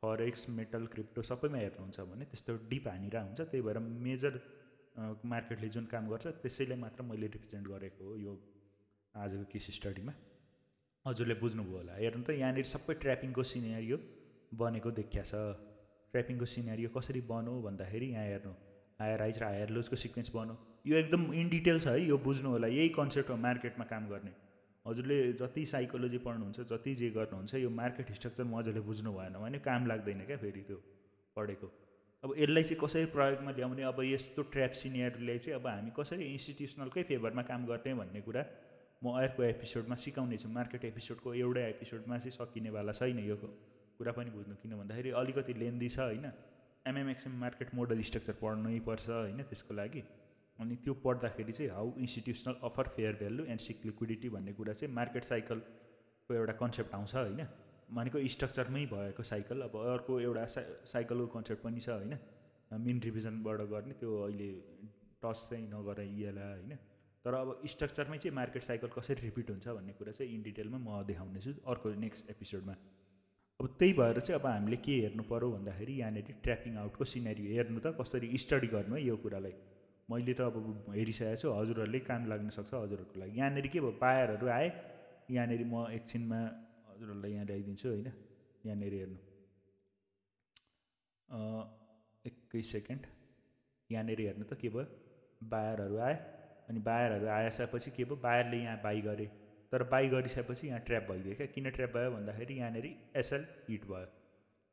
फरेक्स, मेटल, क्रिप्टो सबैमा हेर्नुहुन्छ भने त्यस्तो डिप हानिरहेको हुन्छ। त्यही भएर मेजर मार्केटले जुन काम गर्छ त्यसैले मात्र मैले रिप्रेजेन्ट गरेको हो यो आजको केस स्टडीमा। हजुरले बुझ्नुभयो होला। हेर्नु त यहाँनिर सबै ट्र्यापिङको सिनेरियो बनेको देखिया छ। ट्र्यापिङको सिनेरियो कसरी बन्यो भन्दाखेरि यहाँ हेर्नु, हायर हाइज र हायर लोजको सिक्वेन्स बन्यो। यो एकदम इन डिटेल छ है, यो बुझ्नु होला। यही कन्सेप्ट हो मार्केटमा काम गर्ने। हजुरले जति साइकोलोजी पढ्नुहुन्छ, जति जे गर्नुहुन्छ, यो मार्केट स्ट्रक्चर मजाले बुझ्नु भएन भने काम लाग्दैन क्या फेरि त्यो पढेको। अब यसलाई चाहिँ कसरी प्रयोगमा ल्याउने, अब यस्तो ट्र्याप सिनियरले चाहिँ अब हामी कसरी इन्स्टिट्युसनलकै फेभरमा काम गर्ने भन्ने कुरा म अर्को एपिसोडमा सिकाउने छु। मार्केट एपिसोडको एउटै एपिसोडमा चाहिँ सकिनेवाला छैन यो कुरा पनि बुझ्नु, किन भन्दाखेरि अलिकति लेन्दी छ होइन। एमएमएक्सएम मार्केट मोडल स्ट्रक्चर पढ्नै पर्छ होइन त्यसको लागि। अनि त्यो पढ्दाखेरि चाहिँ how institutional offer fair value and seek liquidity भन्ने कुरा चाहिँ मार्केट साइकलको एउटा कन्सेप्ट आउँछ होइन। भनेको स्ट्रक्चरमै भएको साइकल। अब अर्को एउटा साइकलको कन्सेप्ट पनि छ होइन, मिन रिभिजनबाट गर्ने, त्यो अहिले टच चाहिँ नगराइएला होइन। तर अब स्ट्रक्चरमै चाहिँ मार्केट साइकल कसरी रिपिट हुन्छ भन्ने कुरा चाहिँ इन डिटेलमा म देखाउनेछु अर्को नेक्स्ट एपिसोडमा। अब त्यही भएर चाहिँ अब हामीले के हेर्नु पऱ्यो भन्दाखेरि यहाँनिर ट्र्यापिङ आउटको सिनेरियो हेर्नु त कसरी स्टडी गर्नु है यो कुरालाई। मैले त अब हेरिसकेको छु, हजुरहरूले काम लाग्न सक्छ हजुरहरूको लागि। यहाँनिर के भयो, बायरहरू आए। यहाँनिर म एकछिनमा हजुरहरूलाई यहाँ ल्याइदिन्छु होइन। यहाँनिर हेर्नु, एकै सेकेन्ड। यहाँनिर हेर्नु त के भयो, बायरहरू आए। अनि बायरहरू आइसकेपछि के भयो, बायरले यहाँ बाई गरे। तर बाई गरिसकेपछि यहाँ ट्र्याप भइदियो क्या। किन ट्र्याप भयो भन्दाखेरि यहाँनिर एसएल हिट भयो।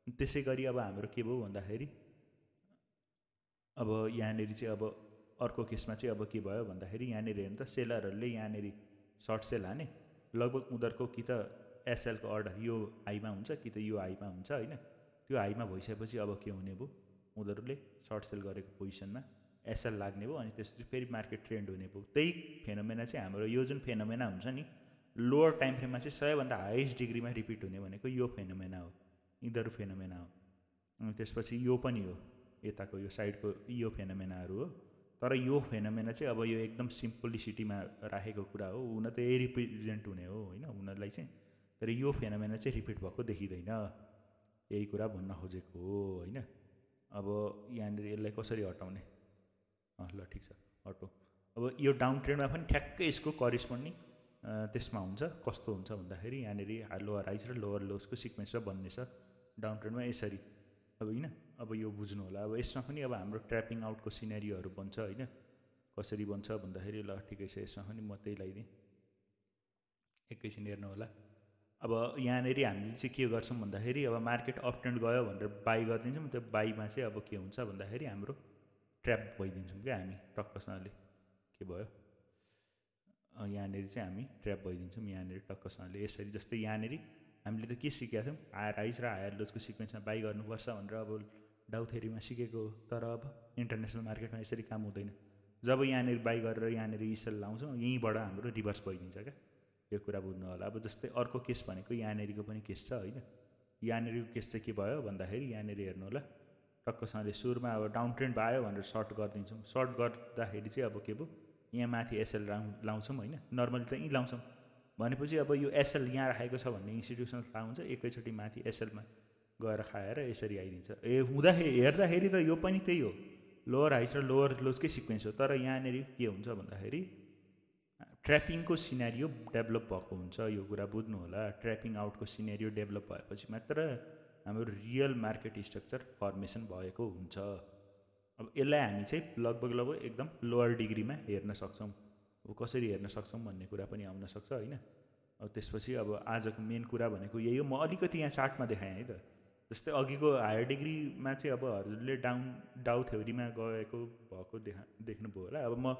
त्यसै गरी अब हाम्रो के भयो भन्दाखेरि अब यहाँनिर चाहिँ अब अर्को केसमा चाहिँ अब के भयो भन्दाखेरि यहाँनिर हेर्नु त सेलरहरूले यहाँनिर सर्ट सेल हाने। लगभग उनीहरूको कि त एसएलको अर्डर यो हाईमा हुन्छ कि त यो हाईमा हुन्छ होइन। त्यो हाईमा भइसकेपछि अब के हुने भयो, उनीहरूले सर्ट सेल गरेको पोजिसनमा एसएल लाग्ने भयो। अनि त्यसपछि फेरि मार्केट ट्रेन्ड हुने भयो। त्यही फेनोमेना चाहिँ हाम्रो यो जुन फेनोमेना हुन्छ नि लोवर टाइम फ्रेममा चाहिँ सबैभन्दा हाइएस्ट डिग्रीमा रिपिट हुने भनेको यो फेनोमेना हो, यिनीहरू फेनोमेना हो। अनि त्यसपछि यो पनि हो, यताको यो साइडको यो फेनोमेनाहरू हो। तर यो फेनोमेना चाहिँ अब यो एकदम सिम्पलिसिटीमा राखेको कुरा हो, हुन त यही रिप्रेजेन्ट हुने हो होइन उनीहरूलाई चाहिँ। तर यो फेनोमेना चाहिँ रिपिट भएको देखिँदैन, यही कुरा भन्न खोजेको हो होइन। अब यहाँनिर यसलाई कसरी हटाउने, ल ठिक छ हटौँ। अब यो डाउन ट्रेन्डमा पनि ठ्याक्कै यसको करेस्पोन्डिङ त्यसमा हुन्छ। कस्तो हुन्छ भन्दाखेरि यहाँनिर लोवर हाइज र लोवर लोजको सिक्वेन्स बन्ने छ डाउन ट्रेन्डमा यसरी। अब होइन, अब यो बुझ्नु होला। अब यसमा पनि अब हाम्रो ट्र्यापिङ आउटको सिनेरियोहरू बन्छ होइन। कसरी बन्छ भन्दाखेरि ल ठिकै छ, यसमा पनि म त्यही लगाइदिएँ। एकैछिन हेर्नु होला। अब यहाँनिर हामीले चाहिँ के गर्छौँ भन्दाखेरि अब मार्केट अप ट्रेन्ड गयो भनेर बाई गरिदिन्छौँ। त्यो बाईमा चाहिँ अब के हुन्छ भन्दाखेरि हाम्रो ट्र्याप भइदिन्छौँ क्या हामी टक्कसँगले। के भयो, यहाँनिर चाहिँ हामी ट्र्याप भइदिन्छौँ यहाँनिर टक्कसँगले यसरी। जस्तै यहाँनिर हामीले त के सिकेका थियौँ, हायर हाइज र हायर लोजको सिक्वेन्समा बाई गर्नुपर्छ भनेर अब डाउ थ्योरीमा सिकेको हो। तर अब इन्टरनेसनल मार्केटमा यसरी काम हुँदैन। जब यहाँनिर बाई गरेर यहाँनिर इसेल लाउँछौँ, यहीँबाट हाम्रो रिभर्स भइदिन्छ क्या। यो कुरा बुझ्नु होला। अब जस्तै अर्को केस भनेको यहाँनिरको पनि केस छ होइन। यहाँनिरको केस चाहिँ के भयो भन्दाखेरि यहाँनिर हेर्नु होला, टक्कसँगले सुरुमा अब डाउन ट्रेन्ड भयो भनेर सर्ट गरिदिन्छौँ। सर्ट गर्दाखेरि चाहिँ अब के भयो, यहाँ माथि एसएल लाउँछौँ होइन। नर्मली त यहीँ लाउँछौँ भनेपछि अब यो एसएल यहाँ राखेको छ भन्ने इन्स्टिट्युसनल थाहा हुन्छ। एकैचोटि माथि एसएलमा गएर खाएर यसरी आइदिन्छ। हेर्दाखेरि त यो पनि त्यही हो, लोवर हाइज र लोवर लोजकै सिक्वेन्स हो। तर यहाँनिर के हुन्छ भन्दाखेरि ट्र्यापिङको सिनेरियो डेभलप भएको हुन्छ। यो कुरा बुझ्नु होला। ट्र्यापिङ आउटको सिनेरियो डेभलप भएपछि मात्र हाम्रो रियल मार्केट स्ट्रक्चर फर्मेसन भएको हुन्छ। अब यसलाई हामी चाहिँ लगभग एकदम लोवर डिग्रीमा हेर्न सक्छौँ। अब कसरी हेर्न सक्छौँ भन्ने कुरा पनि आउन सक्छ होइन। अब त्यसपछि अब आजको मेन कुरा भनेको यही हो। म अलिकति यहाँ चार्टमा देखाएँ है त। जस्तै अघिको हायर डिग्रीमा चाहिँ अब हजुरले डाउ थ्योरीमा गएको भएको देख्नुभयो होला। अब म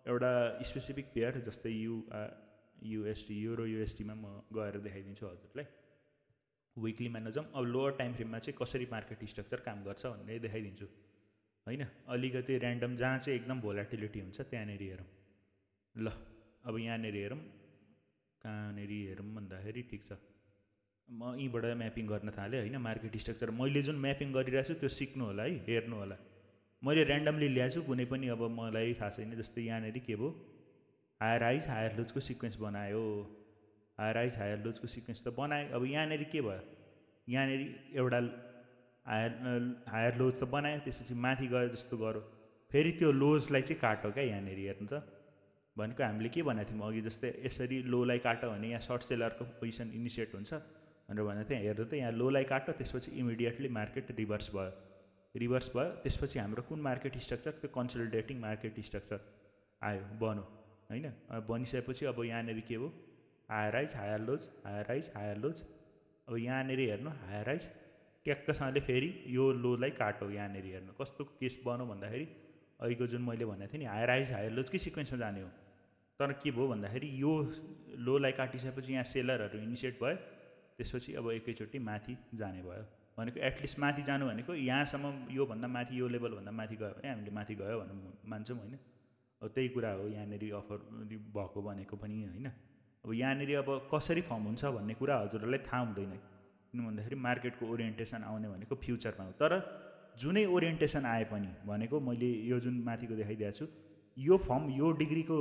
एउटा स्पेसिफिक पेयर जस्तै युएसडी युरो युएसडीमा म गएर देखाइदिन्छु हजुरलाई। विकलीमा नजाउँ, अब लोवर टाइम फ्रेममा चाहिँ कसरी मार्केट स्ट्रक्चर काम गर्छ भन्ने देखाइदिन्छु हैन। अलिकति ऱ्यान्डम जहाँ चाहिँ एकदम भोलाटिलिटी हुन्छ त्यहाँनिर हेरौँ। ल अब यहाँनिर हेरौँ, कहाँनिर हेरौँ भन्दाखेरि ठिक छ, म यहीँबाट म्यापिङ गर्न थालेँ हैन। मार्केट स्ट्रक्चर मैले जुन म्यापिङ गरिरहेको छु त्यो सिक्नु होला है, हेर्नु होला। मैले ऱ्यान्डमली ल्याएको छु, कुनै पनि अब मलाई थाहा छैन। जस्तै यहाँनिर के भयो, हायर हाइज हायर लोजको सिक्वेन्स बनायो, हायर हाइज हायर लोजको सिक्वेन्स त बनायो। अब यहाँनिर के भयो, यहाँनिर एउटा हायर लोज त बनायो, त्यसपछि माथि गयो जस्तो गऱ्यो, फेरि त्यो लोजलाई चाहिँ काट्यो क्या। यहाँनिर हेर्नु त, भनेको हामीले के भनेको थियौँ अघि, जस्तै यसरी लोलाई काट्यो भने यहाँ सर्ट सेलरको पोजिसन इनिसिएट हुन्छ भनेर भनेको थिएँ। हेर्नु त, यहाँ लोलाई काट्यो, त्यसपछि इमिडिएटली मार्केट रिभर्स भयो, रिभर्स भयो। त्यसपछि हाम्रो कुन मार्केट स्ट्रक्चर, त्यो कन्सोलिडेटिङ मार्केट स्ट्रक्चर आयो, बन्यो हैन। बनिसकेपछि अब यहाँनिर के हो, higher highs higher lows, higher highs higher lows. अब यहाँनिर हेर्नु, हायर हाइज ट्याक्कसँगले फेरि यो लोलाई काट्यो। यहाँनिर हेर्नु कस्तो केस बन्यो भन्दाखेरि, अहिलेको जुन मैले भनेको थिएँ नि, हायर हाइज हायर लोजकै सिक्वेन्समा जाने हो। तर के भयो भन्दाखेरि यो लोलाई काटिसकेपछि यहाँ सेलरहरू इनिसिएट भयो, त्यसपछि अब एकैचोटि माथि जाने भयो। भनेको एटलिस्ट माथि जानु भनेको यहाँसम्म, योभन्दा माथि, यो लेभलभन्दा माथि गयो भने हामीले माथि गयो भनेर मान्छौँ होइन। अब त्यही कुरा हो यहाँनिर अफर भएको भनेको पनि होइन। अब यहाँनिर अब कसरी फर्म हुन्छ भन्ने कुरा हजुरहरूलाई थाहा हुँदैन, किन भन्दाखेरि मार्केटको ओरिएन्टेसन आउने भनेको फ्युचरमा हो। तर जुनै ओरिएन्टेसन आए पनि भनेको मैले यो जुन माथिको देखाइदिएको छु, यो फर्म यो डिग्रीको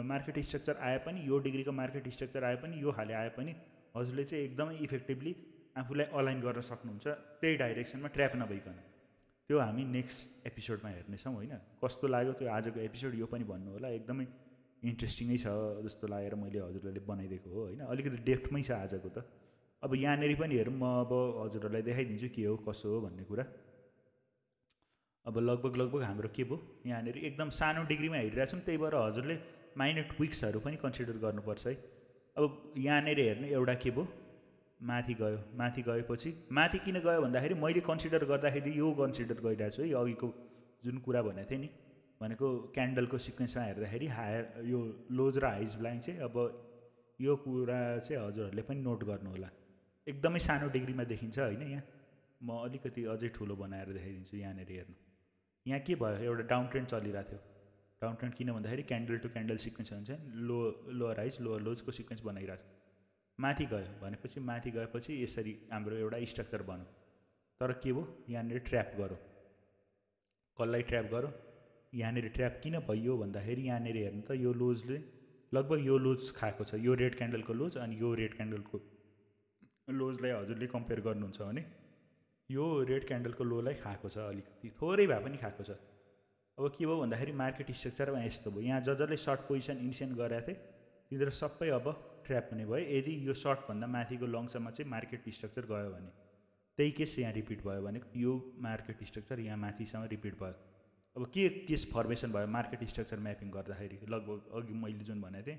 मार्केट स्ट्रक्चर आए पनि, यो डिग्रीको मार्केट स्ट्रक्चर आए पनि, यो खाले आए पनि हजुरले चाहिँ एकदमै इफेक्टिभली आफूलाई अलाइन गर्न सक्नुहुन्छ त्यही डाइरेक्सनमा ट्र्याप नभइकन। त्यो हामी नेक्स्ट एपिसोडमा हेर्नेछौँ होइन। कस्तो लाग्यो त्यो आजको एपिसोड यो पनि भन्नु होला। एकदमै इन्ट्रेस्टिङै छ जस्तो लागेर मैले हजुरहरूले बनाइदिएको हो होइन। अलिकति डेप्थमै छ आजको त। अब यहाँनिर पनि हेरौँ, म अब हजुरहरूलाई देखाइदिन्छु के हो कसो हो भन्ने कुरा। अब लगभग हाम्रो के भयो, यहाँनिर एकदम सानो डिग्रीमा हेरिरहेको छौँ, त्यही भएर हजुरले माइनर ट्विक्सहरू पनि कन्सिडर गर्नुपर्छ है। अब यहाँनिर हेर्नु, एउटा के भयो, माथि गयो, माथि गएपछि माथि किन गयो भन्दाखेरि मैले कन्सिडर गर्दाखेरि यो कन्सिडर गरिरहेको छु है। अघिको जुन कुरा भनेको थिएँ नि, भनेको क्यान्डलको सिक्वेन्समा हेर्दाखेरि हायर यो लोज र हाइज लाइन चाहिँ, अब यो कुरा चाहिँ हजुरहरूले पनि नोट गर्नु होला। एकदमै सानो डिग्रीमा देखिन्छ होइन। यहाँ म अलिकति अझै ठुलो बनाएर देखाइदिन्छु। यहाँनिर हेर्नु, यहाँ के भयो, एउटा डाउन ट्रेन्ड चलिरहेको थियो। डाउन ट्रेन्ड किन भन्दाखेरि क्यान्डल टु क्यान्डल सिक्वेन्स हुन्छ, लोअर हाइज लोअर लोजको सिक्वेन्स बनाइरहेको छ। माथि गयो भनेपछि, माथि गएपछि यसरी हाम्रो एउटा स्ट्रक्चर बन्यो। तर के भयो, यहाँनिर ट्र्याप गरौँ, कसलाई ट्र्याप गरौँ, यहाँनिर ट्र्याप किन भयो भन्दाखेरि यहाँनिर हेर्नु त, यो लोजले लगभग यो लोज खाएको छ, यो रेड क्यान्डलको लोज अनि यो रेड क्यान्डलको लोजलाई हजुरले कम्पेयर गर्नुहुन्छ भने यो रेड क्यान्डलको लोलाई खाएको छ, अलिकति थोरै भए पनि खाएको छ। अब के भयो भन्दाखेरि मार्केट स्ट्रक्चरमा यस्तो भयो, यहाँ जसले सर्ट पोजिसन इनिसिएट गरेको थिए तिनीहरू सबै अब ट्र्याप हुने भयो। यदि यो सर्टभन्दा माथिको लङसम्म चाहिँ मार्केट स्ट्रक्चर गयो भने त्यही केस यहाँ रिपिट भयो, भनेको यो मार्केट स्ट्रक्चर यहाँ माथिसम्म रिपिट भयो। अब के केस फर्मेसन भयो मार्केट स्ट्रक्चर म्यापिङ गर्दाखेरि, लगभग अघि मैले जुन भनेको थिएँ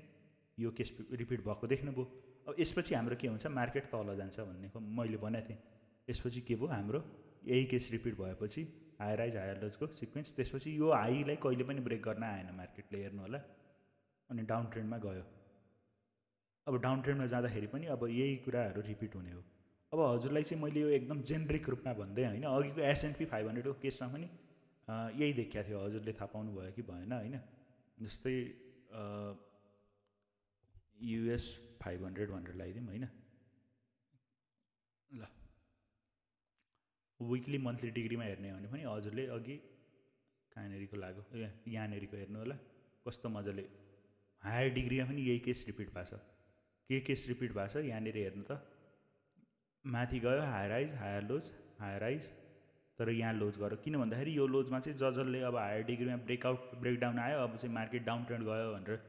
यो केस रिपिट भएको देख्नुभयो। अब यसपछि हाम्रो के हुन्छ, मार्केट तल जान्छ भन्ने मैले भनेको थिएँ। यसपछि के भयो, हाम्रो यही केस रिपिट भएपछि हायर हाइज हायर लोजको सिक्वेन्स, त्यसपछि यो हाईलाई कहिले पनि ब्रेक गर्न आएन मार्केटले, हेर्नु होला। अनि डाउन ट्रेन्डमा गयो। अब डाउन ट्रेन्डमा जाँदाखेरि पनि अब यही कुराहरू रिपिट हुने हो। अब हजुरलाई चाहिँ मैले यो एकदम जेनरिक रूपमा भन्दै होइन, अघिको S&P 500 को केसमा पनि यही देखिएको थियो, हजुरले थाहा पाउनु भयो कि भएन होइन। जस्तै US 500 भनेर लगाइदिउँ होइन। ल विकली मन्थली डिग्रीमा हेर्ने हो भने पनि हजुरले अघि कहाँनिरको लाग्यो, यहाँनिरको हेर्नु होला कस्तो मजाले हायर डिग्रीमा पनि यही केस रिपिट भएको छ। के केस रिपिट भएको छ यहाँनिर हेर्नु त, माथि गयो higher highs higher lows higher highs, तर यहाँ लोज गऱ्यो। किन भन्दाखेरि यो लोजमा चाहिँ जसले अब हायर डिग्रीमा ब्रेकडाउन आयो, अब चाहिँ मार्केट डाउन ट्रेन्ड गयो भनेर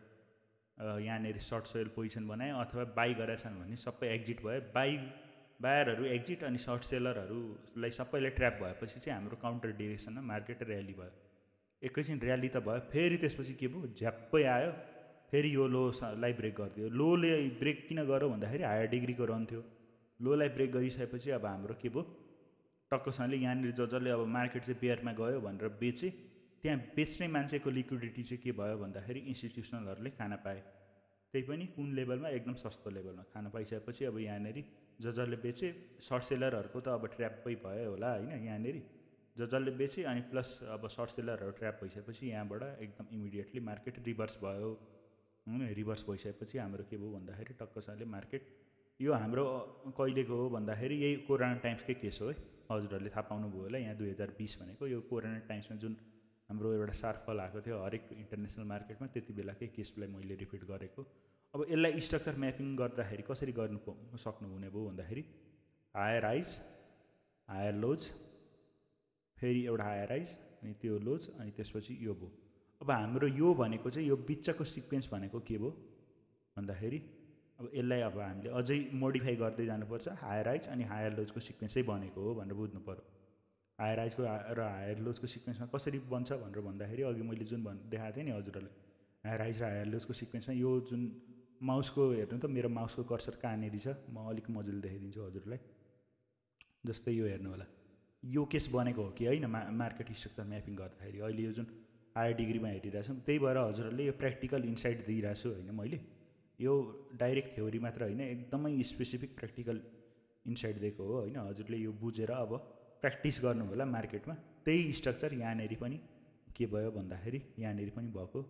यहाँनिर सर्ट सेल पोजिसन बनायो अथवा बाई गरेछन् भने सबै एक्जिट भयो। बायरहरू एक्जिट अनि सर्ट सेलरहरूलाई सबैले ट्र्याप भएपछि चाहिँ हाम्रो काउन्टर डिरेक्सनमा मार्केट र्याली भयो। एकैछिन र्याली त भयो, फेरि त्यसपछि के भयो, झ्याप्पै आयो, फेरि यो लोलाई ब्रेक गरिदियो। लोले ब्रेक किन गर्यो भन्दाखेरि हायर डिग्रीको रन थियो, लोलाई ब्रेक गरिसकेपछि अब हाम्रो के भयो, टक्कसँगले यहाँनिर जसले अब मार्केट चाहिँ बेयरमा गयो भनेर बेचे, त्यहाँ बेच्ने मान्छेको लिक्विडिटी चाहिँ के भयो भन्दाखेरि इन्स्टिट्युसनलहरूले खाना पाए। त्यही पनि कुन लेभलमा एकदम सस्तो लेभलमा खान पाइसकेपछि अब यहाँनिर जसले बेचे सर्ट सेलरहरूको त अब ट्र्यापै भयो होला होइन यहाँनिर जसले बेचे अनि प्लस अब सर्ट सेलरहरू ट्र्याप भइसकेपछि यहाँबाट एकदम इमिडिएटली मार्केट रिभर्स भयो होइन रिभर्स भइसकेपछि हाम्रो के भयो भन्दाखेरि टक्कसँगले मार्केट यो हाम्रो कहिलेको हो भन्दाखेरि यही कोरोना टाइम्सकै केस हो है हजुरहरूले थाहा पाउनुभयो होला यहाँ 2020 भनेको यो कोरोना टाइम्समा जुन हाम्रो एउटा सार्प फल आएको थियो हरेक इन्टरनेसनल मार्केटमा त्यति बेलाकै केसलाई मैले रिपिट गरेको अब यसलाई स्ट्रक्चर म्यापिङ गर्दाखेरि कसरी गर्नु सक्नुहुने भयो भन्दाखेरि हायर हाइज हायर लोज फेरि एउटा हायर हाइज अनि त्यो लोज अनि त्यसपछि यो भयो अब हाम्रो यो भनेको चाहिँ यो बिचको सिक्वेन्स भनेको के भयो भन्दाखेरि अब यसलाई अब हामीले अझै मोडिफाई गर्दै जानुपर्छ हायर हाइज अनि हायर लोजको सिक्वेन्सै बनेको हो भनेर बुझ्नु पर्यो हायर हाइजको र हायर लोजको सिक्वेन्समा कसरी बन्छ भनेर भन्दाखेरि अघि मैले जुन देखाएको थिएँ नि हजुरहरूले हायर हाइज र हायर लोजको सिक्वेन्समा यो जुन माउसको हेर्नु त मेरो माउसको कर्सर कहाँनिर छ म अलिक मजाले देखाइदिन्छु हजुरलाई जस्तै यो हेर्नु होला यो केस बनेको हो कि होइन मार्केट स्ट्रक्चर म्यापिङ गर्दाखेरि अहिले यो जुन हायर डिग्रीमा हेरिरहेको छौँ त्यही भएर हजुरहरूले यो प्र्याक्टिकल इन्साइट दिइरहेको छु होइन मैले यो डाइरेक्ट थ्योरी मात्र होइन एकदमै स्पेसिफिक प्र्याक्टिकल इन्साइट दिएको हो होइन हजुरले यो बुझेर अब प्र्याक्टिस गर्नु होला मार्केटमा त्यही स्ट्रक्चर यहाँनिर पनि के भयो भन्दाखेरि यहाँनिर पनि भएको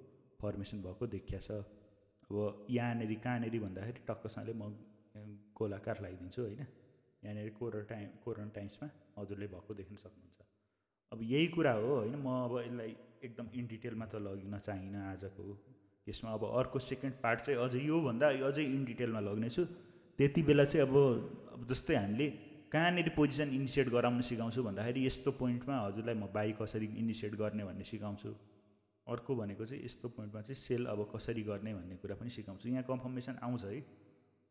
फर्मेसन भएको देखिया छ अब यहाँनिर कहाँनिर भन्दाखेरि टक्कसँगले म गोलाकार लगाइदिन्छु होइन यहाँनिर कोरोना टाइम्समा हजुरले भएको देख्न सक्नुहुन्छ अब यही कुरा हो होइन म अब यसलाई एकदम इन डिटेलमा त लगिन चाहिनँ आजको यसमा अब अर्को सेकेन्ड पार्ट चाहिँ अझै योभन्दा अझै इन डिटेलमा लग्नेछु त्यति बेला चाहिँ अब जस्तै हामीले कहाँनिर पोजिसन इनिसिएट गराउन सिकाउँछु भन्दाखेरि यस्तो पोइन्टमा हजुरलाई म बाई कसरी इनिसिएट गर्ने भन्ने सिकाउँछु अर्को भनेको चाहिँ यस्तो पोइन्टमा चाहिँ सेल अब कसरी गर्ने भन्ने कुरा पनि सिकाउँछु यहाँ कन्फर्मेसन आउँछ है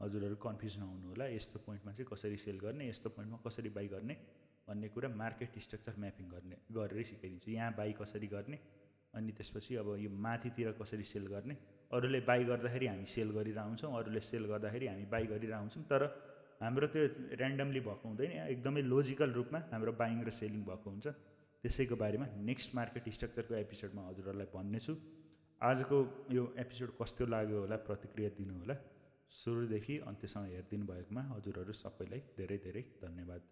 हजुरहरू कन्फ्युज नहुनु होला यस्तो पोइन्टमा चाहिँ कसरी सेल गर्ने यस्तो पोइन्टमा कसरी बाई गर्ने भन्ने कुरा मार्केट स्ट्रक्चर म्यापिङ गरेरै सिकाइदिन्छु यहाँ बाई कसरी गर्ने अनि त्यसपछि अब यो माथितिर कसरी सेल गर्ने अरूले बाई गर्दाखेरि हामी सेल गरिरहन्छौँ अरूले सेल गर्दाखेरि हामी बाई गरिरहन्छौँ तर हाम्रो त्यो ऱ्यान्डमली भएको हुँदैन एकदमै लोजिकल रूपमा हाम्रो बाइङ र सेलिङ भएको हुन्छ त्यसैको बारेमा नेक्स्ट मार्केट स्ट्रक्चरको एपिसोडमा हजुरहरूलाई भन्नेछु आजको यो एपिसोड कस्तो लाग्यो होला प्रतिक्रिया दिनु होला सुरुदेखि अन्त्यसम्म हेरिदिनु भएकोमा हजुरहरू सबैलाई धेरै धेरै धन्यवाद।